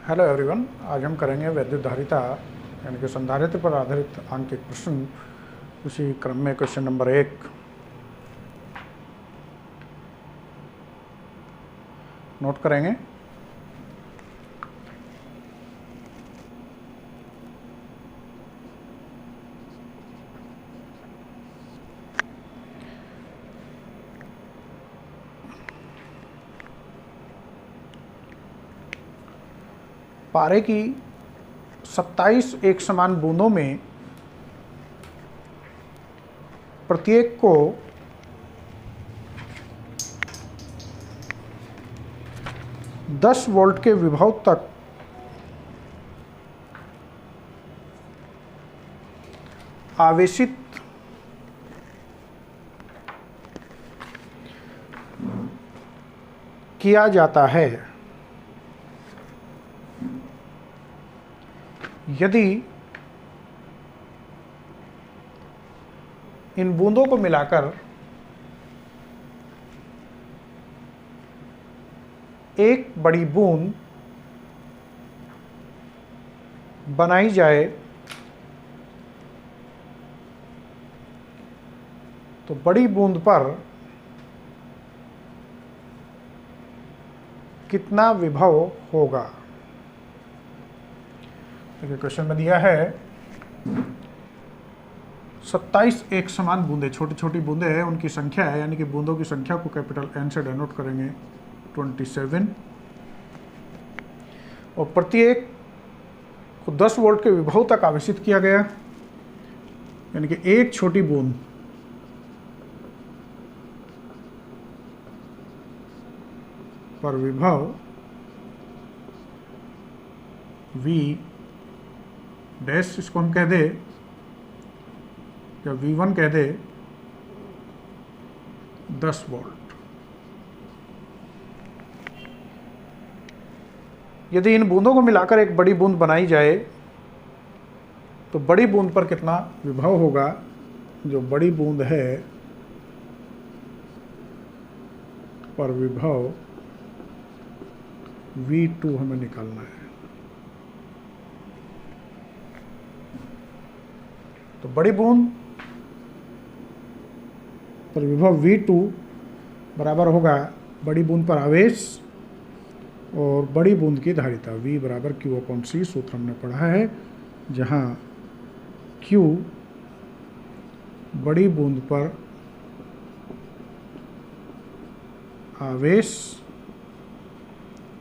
Hello everyone, आज हम करेंगे वैद्युत धारिता यानी कि संधारित्र पर आधारित आंकिक प्रश्न। उसी क्रम में क्वेश्चन नंबर 1 नोट करेंगे। पारे की 27 एक समान बूंदों में प्रत्येक को 10 वोल्ट के विभव तक आवेशित किया जाता है। यदि इन बूंदों को मिलाकर एक बड़ी बूंद बनाई जाए तो बड़ी बूंद पर कितना विभव होगा। देखिए क्वेश्चन में दिया है 27 एक समान बूंदें, छोटी छोटी बूंदें हैं, उनकी संख्या है, यानी कि बूंदों की संख्या को कैपिटल N से डेनोट करेंगे 27, और प्रत्येक को 10 वोल्ट के विभव तक आवेशित किया गया, यानी कि एक छोटी बूंद पर विभव V डैश, इसको हम कह दे या V1 कह दे 10 वोल्ट। यदि इन बूंदों को मिलाकर एक बड़ी बूंद बनाई जाए तो बड़ी बूंद पर कितना विभव होगा। जो बड़ी बूंद है पर विभव V2 हमें निकालना है। तो बड़ी बूंद पर विभव V2 बराबर होगा बड़ी बूंद पर आवेश और बड़ी बूंद की धारिता V बराबर Q/C। सूत्र हमने पढ़ा है, जहां Q बड़ी बूंद पर आवेश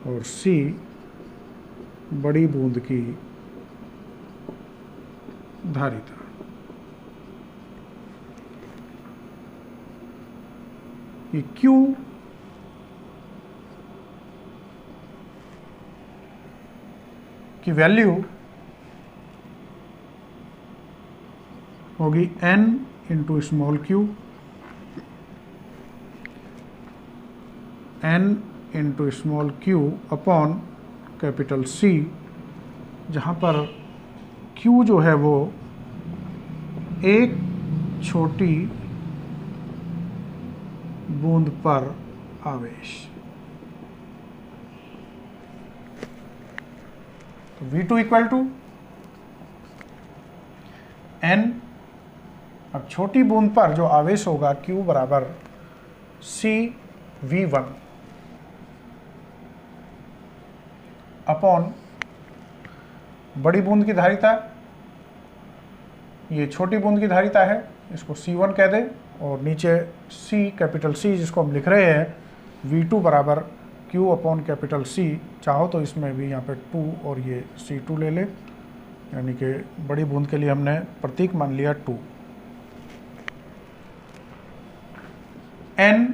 और C बड़ी बूंद की धारिता। ये Q की वैल्यू होगी N into small q, N into small q upon capital C, जहाँ पर Q जो है वो एक छोटी बूंद पर आवेश। तो V2 इक्वल टू N, अब छोटी बूंद पर जो आवेश होगा Q बराबर C V1 अपॉन बड़ी बूंद की धारिता, ये छोटी बूंद की धारिता है, इसको C1 कह दे, और नीचे C कैपिटल C जिसको हम लिख रहे हैं V2 बराबर Q अपॉन कैपिटल C। चाहो तो इसमें भी यहाँ पे 2 और ये C2 ले ले, यानी कि बड़ी बूंद के लिए हमने प्रतीक मान लिया 2। N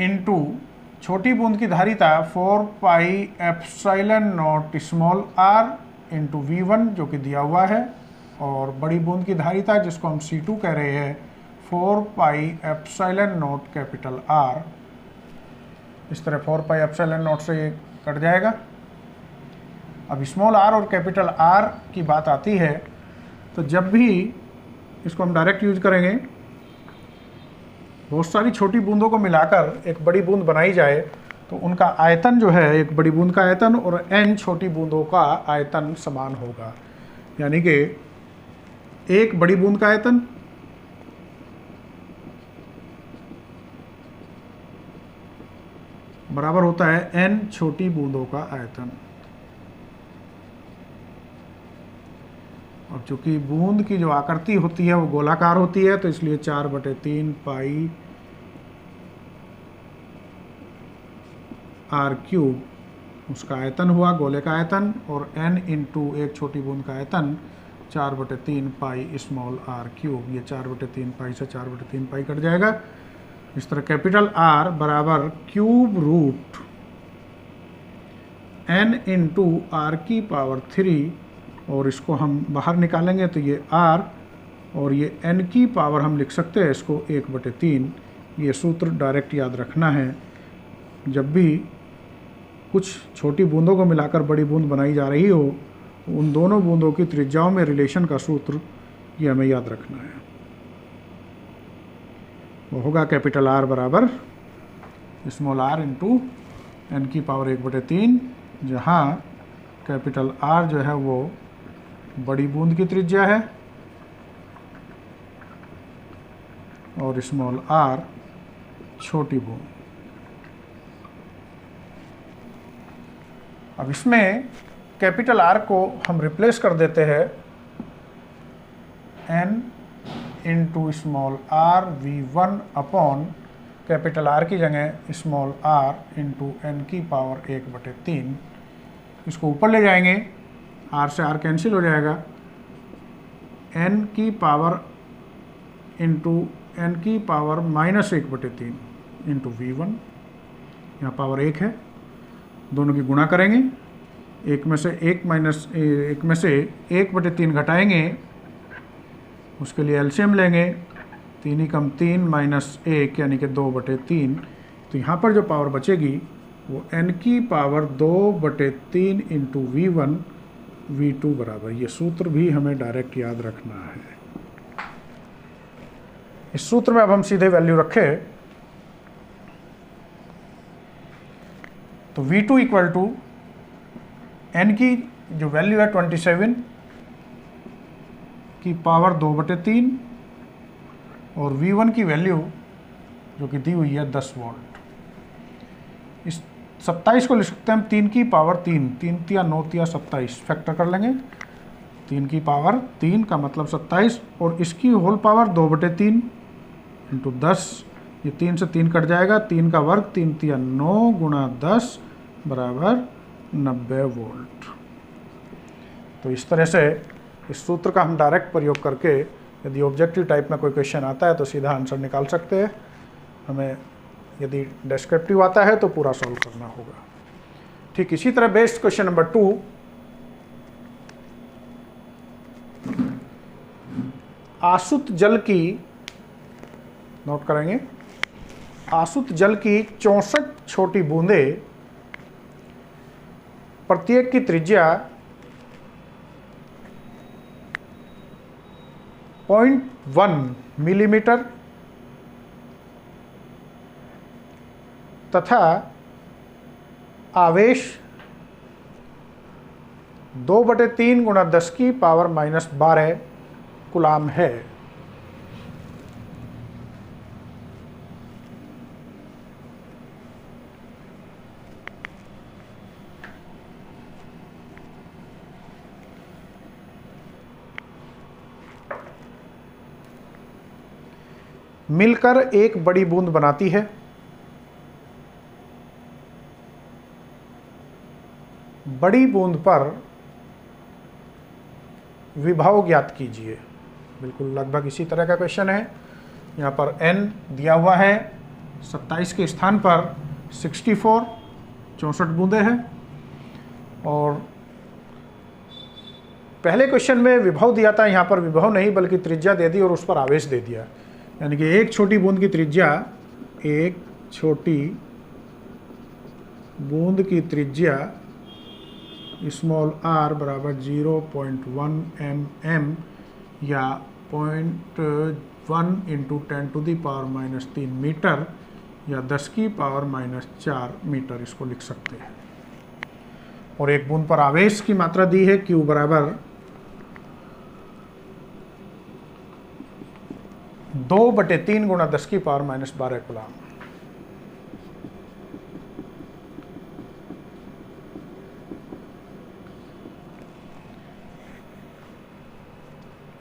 इंटू छोटी बूंद की धारिता 4 pi epsilon not small r into V1 जो कि दिया हुआ है, और बड़ी बूंद की धारिता जिसको हम C2 कह रहे हैं 4 pi epsilon not capital R। इस तरह 4 पाई एप्सिलॉन नॉट से ये कट जाएगा। अब स्मॉल r और कैपिटल R की बात आती है तो जब भी इसको हम डायरेक्ट यूज करेंगे, बहुत सारी छोटी बूंदों को मिलाकर एक बड़ी बूंद बनाई जाए तो उनका आयतन जो है, एक बड़ी बूंद का आयतन और n छोटी बूंदों का आयतन समान होगा। यानी कि एक बड़ी बूंद का आयतन बराबर होता है n छोटी बूंदों का आयतन। और चूंकि बूंद की जो आकृति होती है वो गोलाकार होती है, तो इसलिए 4/3 पाई r क्यूब उसका आयतन हुआ, गोले का आयतन, और n इंटू एक छोटी बूंद का आयतन 4/3 पाई स्मॉल r क्यूब। ये 4/3 पाई से 4/3 पाई कट जाएगा। इस तरह कैपिटल R बराबर cube root n into r की पावर 3, और इसको हम बाहर निकालेंगे तो ये r और ये n की पावर हम लिख सकते हैं इसको 1/3। ये सूत्र डायरेक्ट याद रखना है। जब भी कुछ छोटी बूंदों को मिलाकर बड़ी बूंद बनाई जा रही हो, उन दोनों बूंदों की त्रिज्याओं में रिलेशन का सूत्र ये हमें याद रखना है। वो होगा कैपिटल R बराबर स्मॉल r इंटू n की पावर 1/3, जहाँ कैपिटल R जो है वो बड़ी बूंद की त्रिज्या है और स्मॉल r छोटी बूंद। अब इसमें कैपिटल R को हम रिप्लेस कर देते हैं n into small r v1 upon capital R की जगह स्मॉल r इंटू n की पावर 1/3। इसको ऊपर ले जाएंगे, r से r कैंसिल हो जाएगा, n की पावर इंटू n की पावर -1/3 इंटू v1, यहाँ पावर 1 है, दोनों की गुणा करेंगे, एक में से 1/3 घटाएंगे, उसके लिए एलसीएम लेंगे, 3 ही कम 3 -1 यानी कि 2/3। तो यहाँ पर जो पावर बचेगी वो n की पावर 2/3 इंटू v1 v2 बराबर। ये सूत्र भी हमें डायरेक्ट याद रखना है। इस सूत्र में अब हम सीधे वैल्यू रखें तो v2 इक्वल टू n की जो वैल्यू है 27 की पावर 2/3 और v1 की वैल्यू जो कि दी हुई है 10 वोल्ट। इस 27 को लिख सकते हैं हम 3 की पावर 3, 3 तिया 9 तिया 27, फैक्टर कर लेंगे, 3 की पावर 3 का मतलब 27, और इसकी होल पावर 2/3 इंटू 10, ये 3 से 3 कट जाएगा, 3 का वर्ग 3 तिया 9 गुणा 10 बराबर 90 वोल्ट। तो इस तरह से इस सूत्र का हम डायरेक्ट प्रयोग करके यदि ऑब्जेक्टिव टाइप में कोई क्वेश्चन आता है तो सीधा आंसर निकाल सकते हैं। हमें यदि डिस्क्रिप्टिव आता है तो पूरा सॉल्व करना होगा। ठीक इसी तरह बेस्ड क्वेश्चन नंबर 2, आसुत जल की, नोट करेंगे, आसुत जल की 64 छोटी बूंदें, प्रत्येक की त्रिज्या 0.1 मिलीमीटर तथा आवेश 2/3 गुणा 10 की पावर -12 कूलाम है। मिलकर एक बड़ी बूंद बनाती है। बड़ी बूंद पर विभव ज्ञात कीजिए। बिल्कुल लगभग इसी तरह का क्वेश्चन है। यहाँ पर n दिया हुआ है, 27 के स्थान पर 64 बूंदें हैं, और पहले क्वेश्चन में विभव दिया था, यहाँ पर विभव नहीं बल्कि त्रिज्या दे दी और उस पर आवेश दे दिया। यानी कि एक छोटी बूंद की त्रिज्या, एक छोटी बूंद की त्रिज्या स्मॉल r बराबर 0.1 mm या 0.1 × 10⁻³ मीटर या 10 की पावर -4 मीटर इसको लिख सकते हैं। और एक बूंद पर आवेश की मात्रा दी है Q बराबर 2/3 गुणा 10 की पावर -12 कूलाम।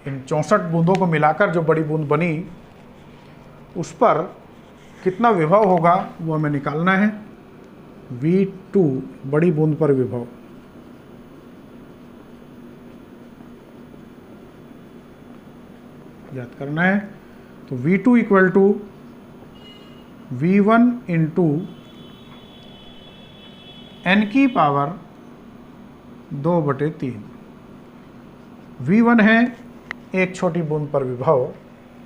इन 64 बूंदों को मिलाकर जो बड़ी बूंद बनी उस पर कितना विभव होगा वो हमें निकालना है। V2 बड़ी बूंद पर विभव, याद करना है। तो V2 equal to V1 into n की पावर 2/3। V1 है एक छोटी बूंद पर विभव,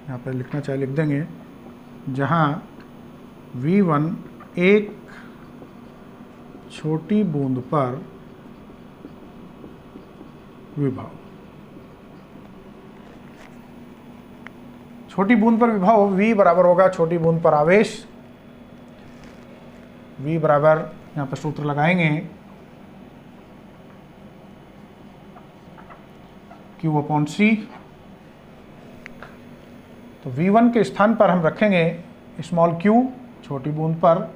यहाँ पर लिखना चाहे लिख देंगे, जहाँ V1 एक छोटी बूंद पर विभव। छोटी बूंद पर विभव V बराबर होगा छोटी बूंद पर आवेश। V बराबर यहाँ पर सूत्र लगाएंगे Q/C। तो V1 के स्थान पर हम रखेंगे स्मॉल q छोटी बूंद पर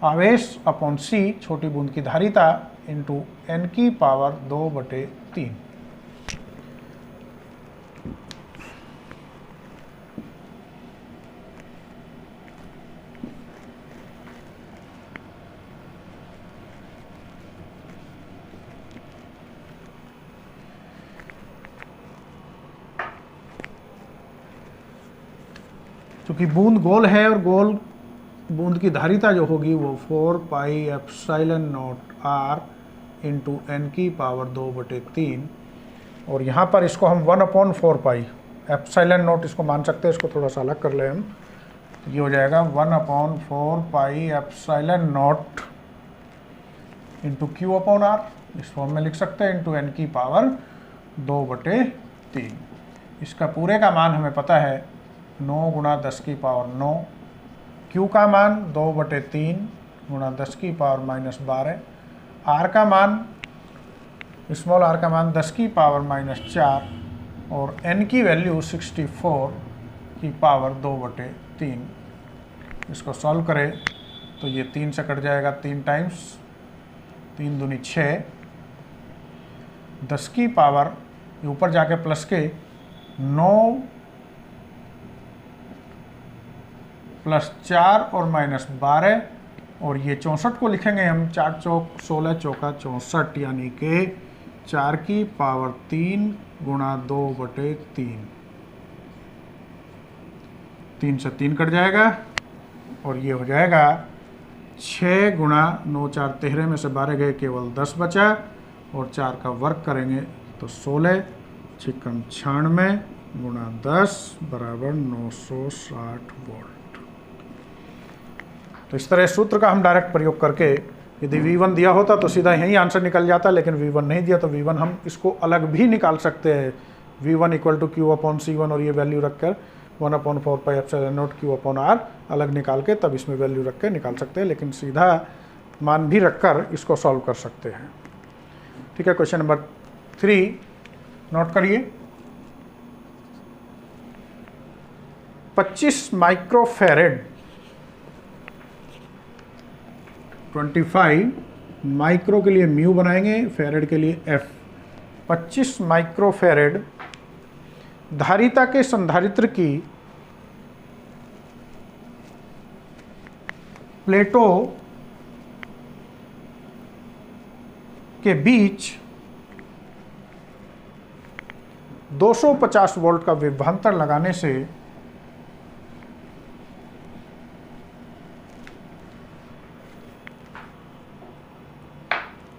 आवेश अपॉन C छोटी बूंद की धारिता इंटू n की पावर 2/3। क्योंकि बूंद गोल है और गोल बूंद की धारिता जो होगी वो 4πε0 r इंटू n की पावर 2/3। और यहाँ पर इसको हम 1/4π ε0 इसको मान सकते हैं। इसको थोड़ा सा अलग कर ले हम, तो ये हो जाएगा 1/4πε0 इंटू Q/r, इस फॉर्म में लिख सकते हैं, इंटू n की पावर 2/3। इसका पूरे का मान हमें पता है 9 गुणा 10 की पावर 9, Q का मान 2/3 गुणा 10 की पावर -12, R का मान स्मॉल r का मान 10 की पावर -4 और n की वैल्यू 64 की पावर 2/3। इसको सॉल्व करें तो ये 3 से कट जाएगा, 3 टाइम्स 3 दूनी 6, 10 की पावर ऊपर जाके प्लस के 9 प्लस 4 और -12, और ये 64 को लिखेंगे हम 4 चौक 16 चौका 64, यानी कि 4 की पावर 3 गुणा 2/3। 3 से 3 कट जाएगा और ये हो जाएगा 6 गुणा 9 4 13 में से 12 गए, केवल 10 बचा, और 4 का वर्ग करेंगे तो 16 छिकम 96 गुणा 10 बराबर 960 वोल्ट। तो इस तरह सूत्र का हम डायरेक्ट प्रयोग करके यदि V1 दिया होता तो सीधा यही आंसर निकल जाता, लेकिन V1 नहीं दिया तो V1 हम इसको अलग भी निकाल सकते हैं। V1 इक्वल टू Q/C1 और ये वैल्यू रखकर 1/4πε0 Q/r अलग निकाल के तब इसमें वैल्यू रख के निकाल सकते हैं, लेकिन सीधा मान भी रखकर इसको सॉल्व कर सकते हैं। ठीक है, क्वेश्चन नंबर 3 नोट करिए। 25 माइक्रोफैरेड 25 माइक्रो के लिए म्यू बनाएंगे, फैरेड के लिए एफ। 25 माइक्रोफैरेड धारिता के संधारित्र की प्लेटों के बीच 250 वोल्ट का विभवांतर लगाने से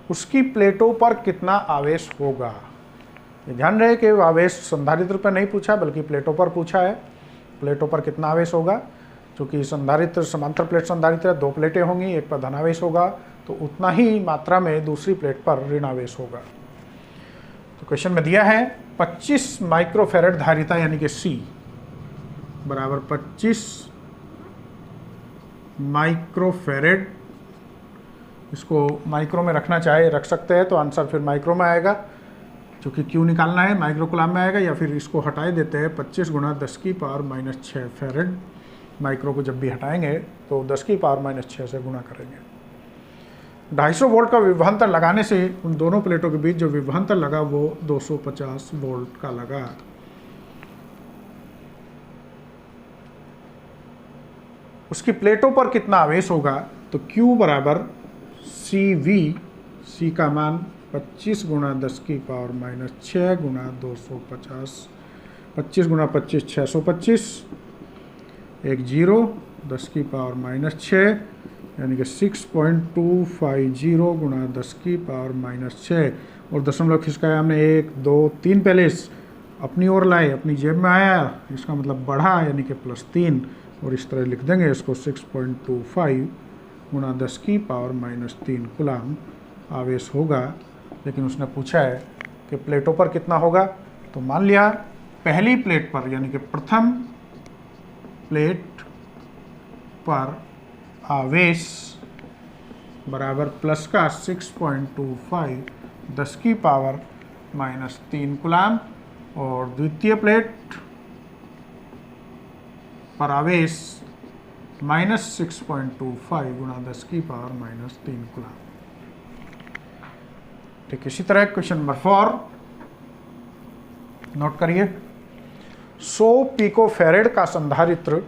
उसकी प्लेटों पर कितना आवेश होगा। ये ध्यान रहे कि आवेश संधारित्र पर नहीं पूछा बल्कि प्लेटों पर पूछा है। प्लेटों पर कितना आवेश होगा, क्योंकि संधारित्र समांतर प्लेट संधारित्र 2 प्लेटें होंगी, एक पर धनावेश होगा तो उतना ही मात्रा में दूसरी प्लेट पर ऋणावेश होगा। तो क्वेश्चन में दिया है 25 माइक्रोफैरेड धारिता यानी कि C बराबर 25 माइक्रोफेरेड। इसको माइक्रो में रखना चाहे रख सकते हैं, तो आंसर फिर माइक्रो में आएगा, क्योंकि क्यू निकालना है माइक्रो कूलाम में आएगा। या फिर इसको हटाए देते हैं, 25 गुणा 10 की पावर -6 फेरेड। माइक्रो को जब भी हटाएंगे तो 10 की पावर -6 से गुणा करेंगे। 250 वोल्ट का विभवांतर लगाने से उन दोनों प्लेटों के बीच जो विभवांतर लगा वो 250 वोल्ट का लगा। उसकी प्लेटों पर कितना आवेश होगा, तो Q बराबर CV, C का मान 25 गुणा 10 की पावर -6 गुणा 250, 25 गुणा 25 625, एक जीरो, 10 की पावर -6 यानी कि 6.250 गुणा 10 की पावर -6, और दशमलव खिसकाया हमने 1 2 3 पहले अपनी ओर लाए, अपनी जेब में आया, इसका मतलब बढ़ा यानी कि +3, और इस तरह लिख देंगे इसको 6.25 गुणा 10 की पावर -3 कूलाम आवेश होगा। लेकिन उसने पूछा है कि प्लेटों पर कितना होगा, तो मान लिया पहली प्लेट पर यानी कि प्रथम प्लेट पर आवेश बराबर प्लस का 6.25 10 की पावर -3 कूलाम, और द्वितीय प्लेट पर आवेश -6.25 गुणा 10 की पावर -3 कूलाम। ठीक, इसी तरह क्वेश्चन नंबर 4 नोट करिए। 100 पिकोफैरेड का संधारित्र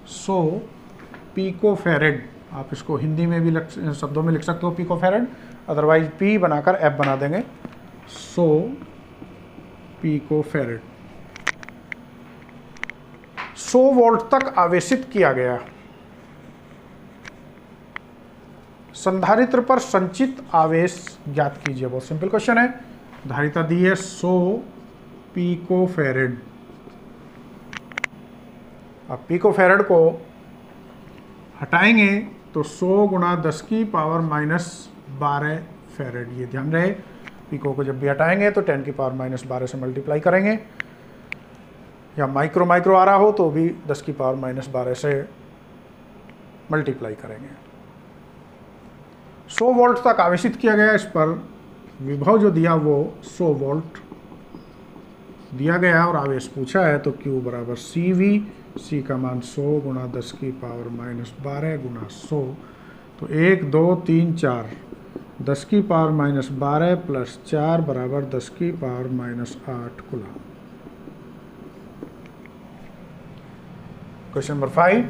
100 पिकोफैरेड, आप इसको हिंदी में भी शब्दों में लिख सकते हो पिकोफैरेड, अदरवाइज पी बनाकर एफ बना देंगे। 100 पिकोफैरेड 100 वोल्ट तक आवेशित किया गया संधारित्र पर संचित आवेश ज्ञात कीजिए। बहुत सिंपल क्वेश्चन है। धारिता दी है 100 पिकोफैरेड। अब पिकोफैरेड को हटाएंगे तो 100 गुणा 10 की पावर -12 फैरेड। ये ध्यान रहे, पिको को जब भी हटाएंगे तो 10 की पावर -12 से मल्टीप्लाई करेंगे, या माइक्रो माइक्रो आ रहा हो तो भी 10 की पावर -12 से मल्टीप्लाई करेंगे। 100 वोल्ट तक आवेशित किया गया। इस पर विभव जो दिया वो 100 वोल्ट दिया गया और आवेश पूछा है, तो Q बराबर CV, C का मान 100 गुणा 10 की पावर -12 गुणा 100, तो 1 2 3 4, 10 की पावर -12 प्लस 4 बराबर 10 की पावर -8 कूलाम। क्वेश्चन नंबर 5,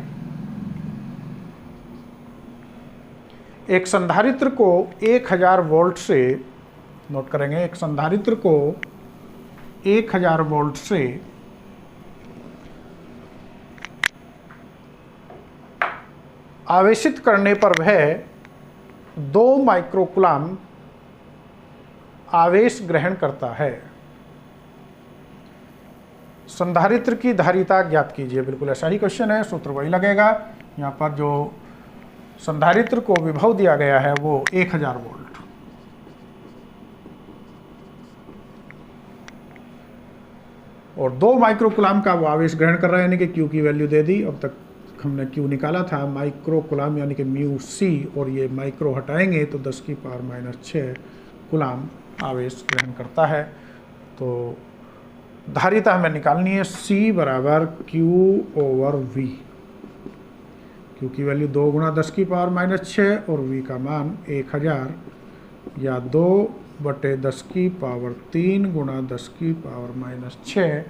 एक संधारित्र को 1000 वोल्ट से, नोट करेंगे, एक संधारित्र को 1000 वोल्ट से आवेशित करने पर वह 2 माइक्रोकूलाम आवेश ग्रहण करता है। संधारित्र की धारिता ज्ञात कीजिए। बिल्कुल ऐसा ही क्वेश्चन है, सूत्र वही लगेगा। यहाँ पर जो संधारित्र को विभव दिया गया है वो 1000 वोल्ट, और 2 माइक्रोकूलाम का वो आवेश ग्रहण कर रहा है, यानी कि Q की वैल्यू दे दी। अब तक हमने Q निकाला था माइक्रोकूलाम यानी कि μc, और ये माइक्रो हटाएंगे तो 10 की पावर -6 कूलाम आवेश ग्रहण करता है। तो धारिता हमें निकालनी है C बराबर Q/V। Q की वैल्यू 2 गुणा 10 की पावर -6 और V का मान 1000, या 2/10 की पावर 3 गुणा 10 की पावर -6।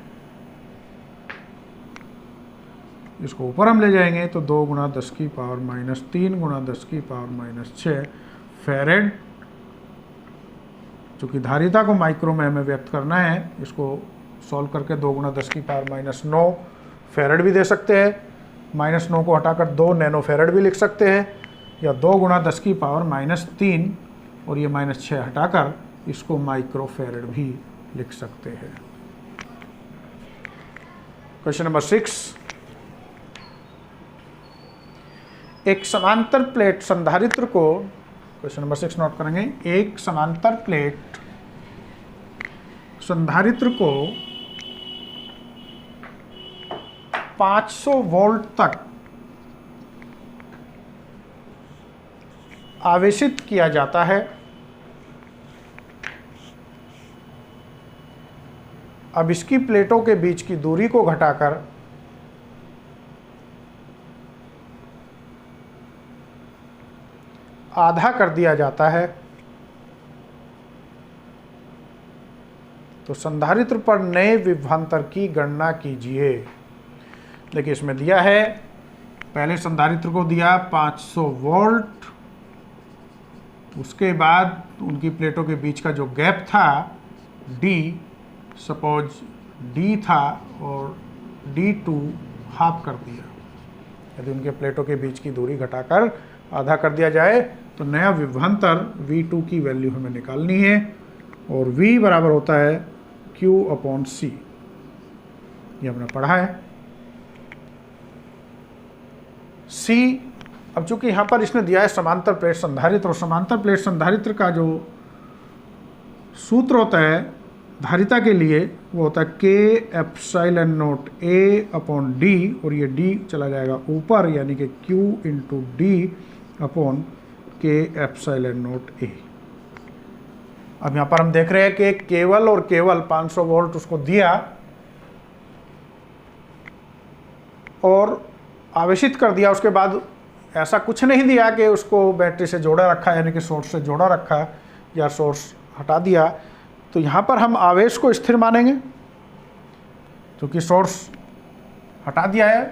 इसको ऊपर हम ले जाएंगे तो 2 गुणा 10 की पावर -3 गुणा 10 की पावर -6 फैरेड। चूँकि धारिता को माइक्रो में हमें व्यक्त करना है, इसको सॉल्व करके 2 गुणा 10 की पावर -9 फैरेड भी दे सकते हैं। -9 को हटाकर 2 नैनो फैरेड भी लिख सकते हैं, या 2 गुणा 10 की पावर -3 और ये -6 हटाकर इसको माइक्रो फैरेड भी लिख सकते हैं। क्वेश्चन नंबर 6, एक समांतर प्लेट संधारित्र को, क्वेश्चन नंबर 6 नोट करेंगे, एक समांतर प्लेट संधारित्र को 500 वोल्ट तक आवेशित किया जाता है। अब इसकी प्लेटों के बीच की दूरी को घटाकर आधा कर दिया जाता है, तो संधारित्र पर नए विभवांतर की गणना कीजिए। देखिए इसमें दिया है, पहले संधारित्र को दिया 500 वोल्ट, उसके बाद उनकी प्लेटों के बीच का जो गैप था D, सपोज D था और D2 हाफ कर दिया। यदि उनके प्लेटों के बीच की दूरी घटाकर आधा कर दिया जाए तो नया विभवांतर V2 की वैल्यू हमें निकालनी है, और V बराबर होता है Q/C। ये हमने पढ़ा है। C, अब चूंकि यहाँ पर इसने दिया है समांतर प्लेट संधारित्र, और समांतर प्लेट संधारित्र का जो सूत्र होता है धारिता के लिए वो होता है K/0 A/D, और ये D चला जाएगा ऊपर, यानी कि Q/D/K/0 A। अब यहाँ पर हम देख रहे हैं कि केवल और केवल 500 वोल्ट उसको दिया और आवेशित कर दिया। उसके बाद ऐसा कुछ नहीं दिया कि उसको बैटरी से जोड़ा रखा, यानी कि सोर्स से जोड़ा रखा या सोर्स हटा दिया। तो यहाँ पर हम आवेश को स्थिर मानेंगे, क्योंकि सोर्स हटा दिया है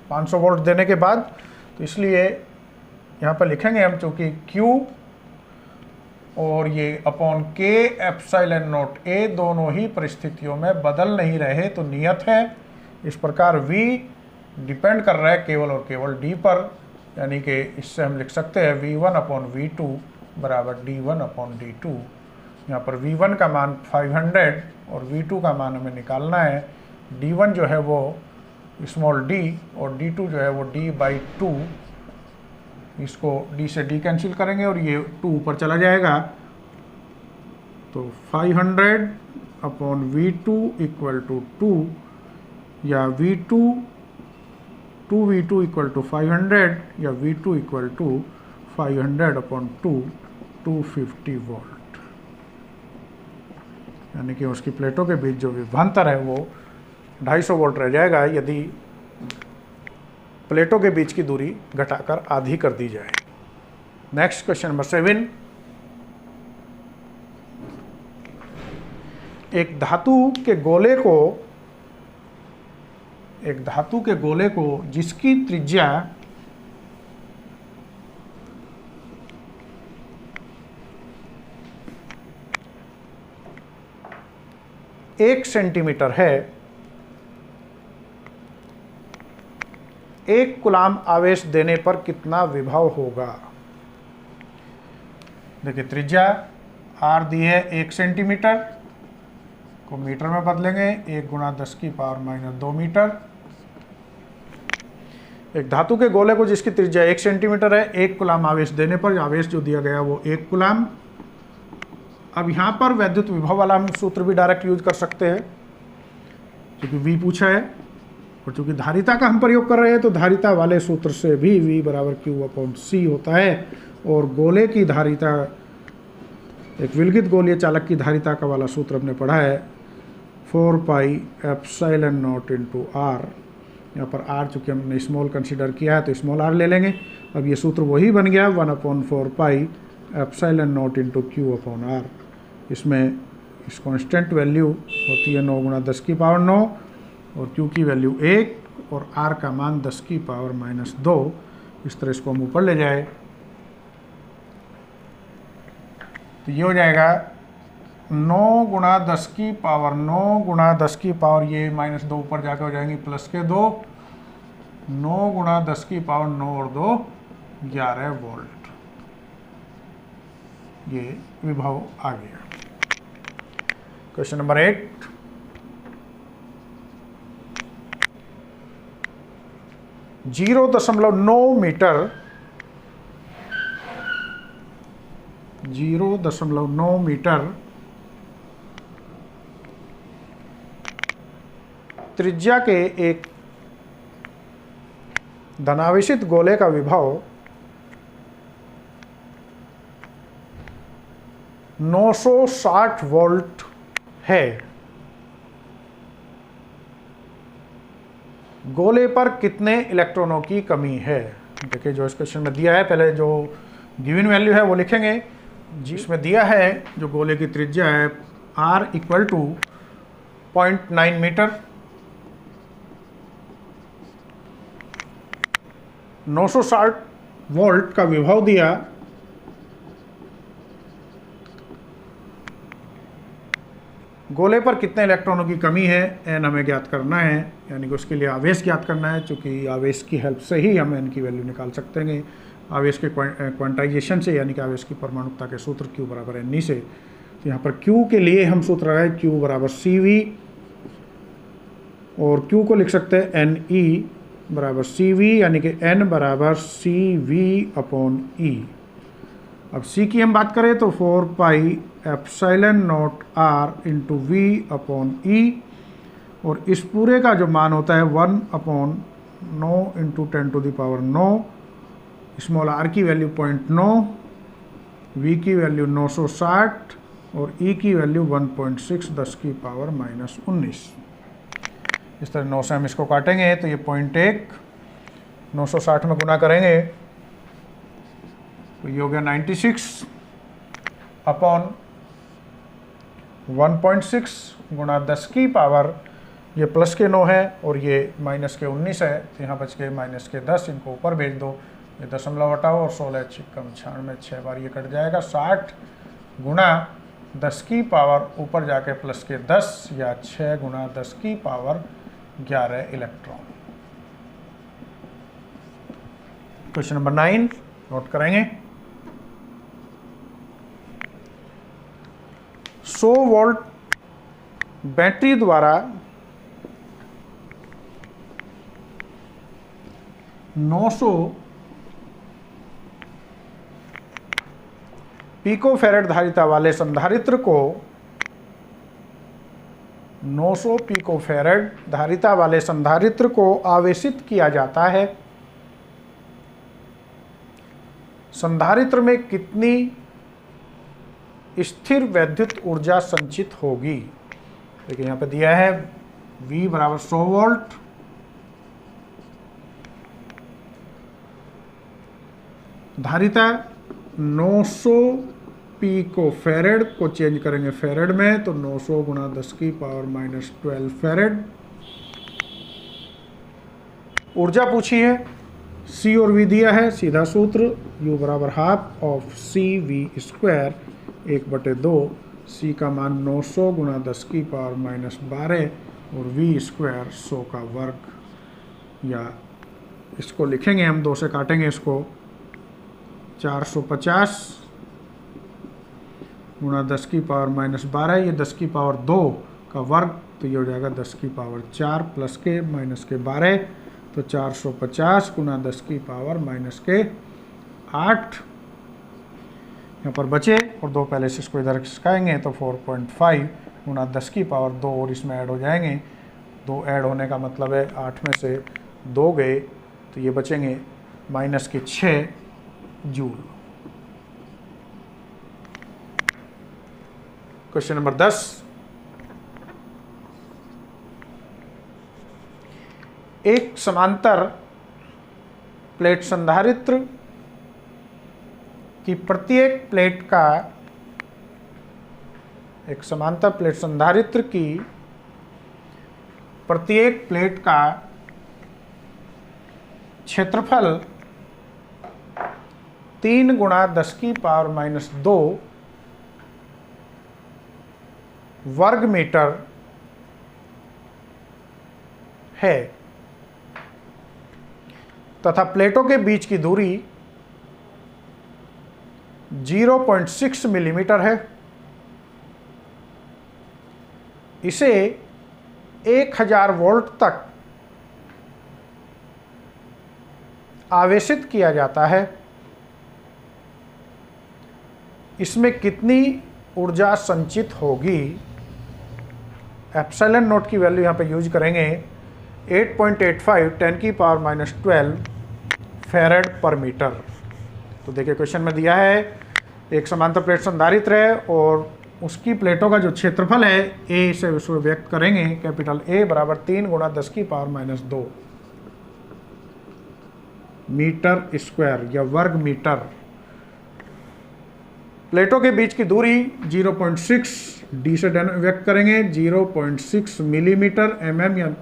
500 वोल्ट देने के बाद, तो इसलिए यहाँ पर लिखेंगे हम, चूँकि Q और ये अपॉन K/0 A दोनों ही परिस्थितियों में बदल नहीं रहे, तो नियत है। इस प्रकार V डिपेंड कर रहा है केवल और केवल D पर, यानी कि इससे हम लिख सकते हैं V1/V2 बराबर D1/D2। यहाँ पर V1 का मान 500 और V2 का मान हमें निकालना है। D1 जो है वो स्मॉल d और D2 जो है वो D/2। इसको D से D कैंसिल करेंगे और ये 2 ऊपर चला जाएगा, तो 500/V2 = 2, या V2 = 500, या V2 = 500/2 250 वोल्ट, यानी कि उसकी प्लेटों के बीच जो विभवांतर है वो 250 वोल्ट रह जाएगा यदि प्लेटों के बीच की दूरी घटाकर आधी कर दी जाए। नेक्स्ट क्वेश्चन नंबर 7, एक धातु के गोले को जिसकी त्रिज्या 1 सेंटीमीटर है, 1 कूलाम आवेश देने पर कितना विभव होगा। देखिए त्रिज्या R दी है 1 सेंटीमीटर, को मीटर में बदलेंगे, 1 × 10⁻⁻2 मीटर। एक धातु के गोले को जिसकी त्रिज्या 1 सेंटीमीटर है, 1 कूलाम आवेश देने पर आवेश जो दिया गया वो 1 कूलाम। अब यहाँ पर वैद्युत विभव वाला हम सूत्र भी डायरेक्ट यूज कर सकते हैं, क्योंकि V पूछा है, और चूंकि धारिता का हम प्रयोग कर रहे हैं तो धारिता वाले सूत्र से भी V = Q/C होता है। और गोले की धारिता, एक विलगित गोलीय चालक की धारिता का वाला सूत्र हमने पढ़ा है 4πε0 × R। यहाँ पर R चूँकि हमने स्मॉल कंसीडर किया है तो स्मॉल r ले लेंगे। अब ये सूत्र वही बन गया 1/4πε0 × Q/R। इसमें इस कांस्टेंट वैल्यू होती है 9 × 10⁻9 और Q की वैल्यू 1 और R का मान 10⁻2। इस तरह इसको हम ऊपर ले जाए तो ये हो जाएगा 9 × 10⁻9 × 10⁻, ये -2 ऊपर जाके हो जाएंगे +2, 9 × 10⁻9 और 2 11 वोल्ट। ये विभव आ गया। क्वेश्चन नंबर 8, 0.9 मीटर 0.9 मीटर त्रिज्या के एक धनावेशित गोले का विभव 960 वोल्ट है। गोले पर कितने इलेक्ट्रॉनों की कमी है? देखिए जो इस क्वेश्चन में दिया है, पहले जो गिवन वैल्यू है वो लिखेंगे। जिसमें दिया है जो गोले की त्रिज्या है r equal to 0.9 metre, 960 volt का विभव दिया, गोले पर कितने इलेक्ट्रॉनों की कमी है n हमें ज्ञात करना है, यानी कि उसके लिए आवेश ज्ञात करना है। चूँकि आवेश की हेल्प से ही हम n की वैल्यू निकाल सकते हैं, आवेश के क्वांटाइजेशन से, यानी कि आवेश की परमाणुकता के सूत्र Q बराबर NE से। तो यहाँ पर Q के लिए हम सूत्र लगाए Q बराबर CV, और Q को लिख सकते हैं NE बराबर CV, यानी कि N बराबर CV अपॉन E। अब C की हम बात करें तो 4 pi epsilon not R into V upon E, और इस पूरे का जो मान होता है 1 upon 9 into 10 to the power 9, small r की वैल्यू 0.9, V की वैल्यू 960 और E की वैल्यू 1.6 10 की पावर माइनस 19। इस तरह 9 से हम इसको काटेंगे तो ये 0.1 960 में गुना करेंगे तो ये हो गया 96 अपॉन 1.6 गुना 10 की पावर, ये प्लस के 9 है और ये माइनस के 19 है, तो यहाँ बच के माइनस के 10, इनको ऊपर भेज दो, ये दशमलव हटाओ और 16 छिक्कम 96, 6 बार ये कट जाएगा। 60 गुना 10 की पावर ऊपर जाके प्लस के 10, या 6 गुना 10 की power 11 electron. Question number 9 note करेंगे। 100 वोल्ट बैटरी द्वारा 900 पिकोफैरेड धारिता वाले संधारित्र को 900 पिकोफैरेड धारिता वाले संधारित्र को आवेशित किया जाता है। संधारित्र में कितनी स्थिर वैद्युत ऊर्जा संचित होगी? देखिए यहाँ पे दिया है V बराबर 100 वोल्ट, धारिता 900 पिकोफैरेड को चेंज करेंगे फैरेड में, तो 900 गुना 10 की पावर माइनस 12 फैरेड। ऊर्जा पूछी है, C और V दिया है, सीधा सूत्र U बराबर half of CV square 1/2, C का मान 900 गुना 10 की पावर माइनस 12 और V स्क्वायर 100 का वर्ग, या इसको लिखेंगे हम 2 से काटेंगे इसको, 450 गुना 10 की पावर माइनस 12, ये 10 की पावर 2 का वर्ग, तो ये हो जाएगा 10 की पावर 4 प्लस के माइनस के 12, तो 450 गुना 10 की पावर माइनस के 8 यहाँ पर बचे, और 2 पहले से इसको इधर खिसकाएंगे तो 4.5 गुना 10 की पावर 2 और इसमें ऐड हो जाएंगे, 2 ऐड होने का मतलब है 8 में से 2 गए, तो ये बचेंगे माइनस के 6 जूल। क्वेश्चन नंबर 10, एक समांतर प्लेट संधारित्र की प्रत्येक प्लेट का, एक समांतर प्लेट संधारित्र की प्रत्येक प्लेट का क्षेत्रफल 3 गुना 10 की पावर माइनस 2 वर्ग मीटर है, तथा प्लेटों के बीच की दूरी 0.6 मिलीमीटर है। इसे 1000 वोल्ट तक आवेशित किया जाता है। इसमें कितनी ऊर्जा संचित होगी? एप्सिलॉन नॉट की वैल्यू यहाँ पे यूज करेंगे 8.85 10 की पावर माइनस 12 फैरेड पर मीटर। तो देखिए क्वेश्चन में दिया है एक समांतर प्लेट संधारित्र है और उसकी प्लेटों का जो क्षेत्रफल है ए से उसको व्यक्त करेंगे कैपिटल ए बराबर 3 गुणा 10 की पावर -2 मीटर स्क्वायर या वर्ग मीटर। प्लेटों के बीच की दूरी 0.6 डी से व्यक्त करेंगे 0.6 मिलीमीटर mm या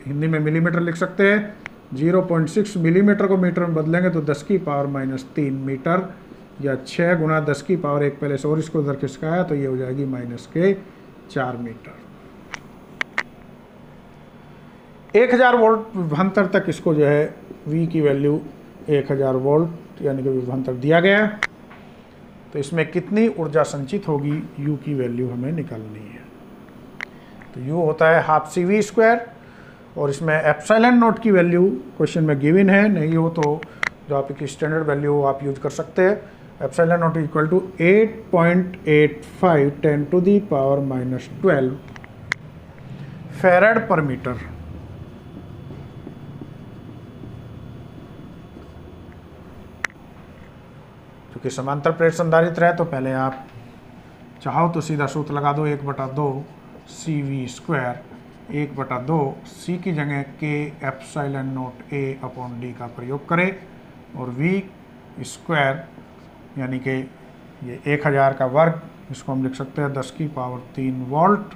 हिंदी में मिलीमीटर लिख सकते हैं। 0.6 मिलीमीटर को मीटर में बदलेंगे तो 10 की पावर -3 मीटर या 6 गुणा 10 की पावर 1 पहले से और इसको उधर खिसकाया तो ये हो जाएगी -4 मीटर। 1000 वोल्ट विभवांतर तक इसको जो है V की वैल्यू 1000 वोल्ट यानी कि विभवांतर दिया गया। तो इसमें कितनी ऊर्जा संचित होगी U की वैल्यू हमें निकालनी है। तो U होता है ½ CV² और इसमें एप्सिलॉन नॉट की वैल्यू क्वेश्चन में गिवन है, नहीं हो तो जो आपकी स्टैंडर्ड वैल्यू आप यूज कर सकते हैं। Epsilon naught equal to 8.85 10⁻12 farad पर मीटर। क्योंकि समांतर प्लेट संधारित्र है तो पहले आप चाहो तो सीधा सूत्र लगा दो 1/2 CV², 1/2 C की जगह K एप्सिलॉन नॉट A/D का प्रयोग करें और V² यानी कि ये 1000 का वर्ग, इसको हम लिख सकते हैं 10 की पावर 3 वोल्ट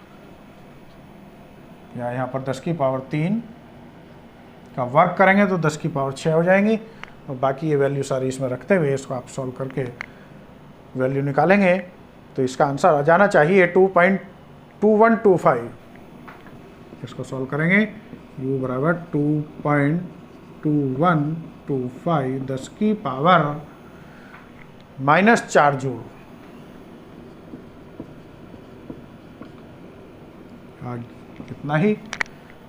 या यहाँ पर 10 की पावर 3 का वर्ग करेंगे तो 10 की पावर 6 हो जाएंगी और बाकी ये वैल्यू सारी इसमें रखते हुए इसको आप सॉल्व करके वैल्यू निकालेंगे तो इसका आंसर आ जाना चाहिए 2.2125। इसको सॉल्व करेंगे U बराबर 2.2125 10 की पावर -4 जूल। आज इतना ही,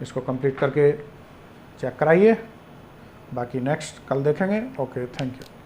इसको कंप्लीट करके चेक कराइए, बाकी नेक्स्ट कल देखेंगे। Okay, thank you.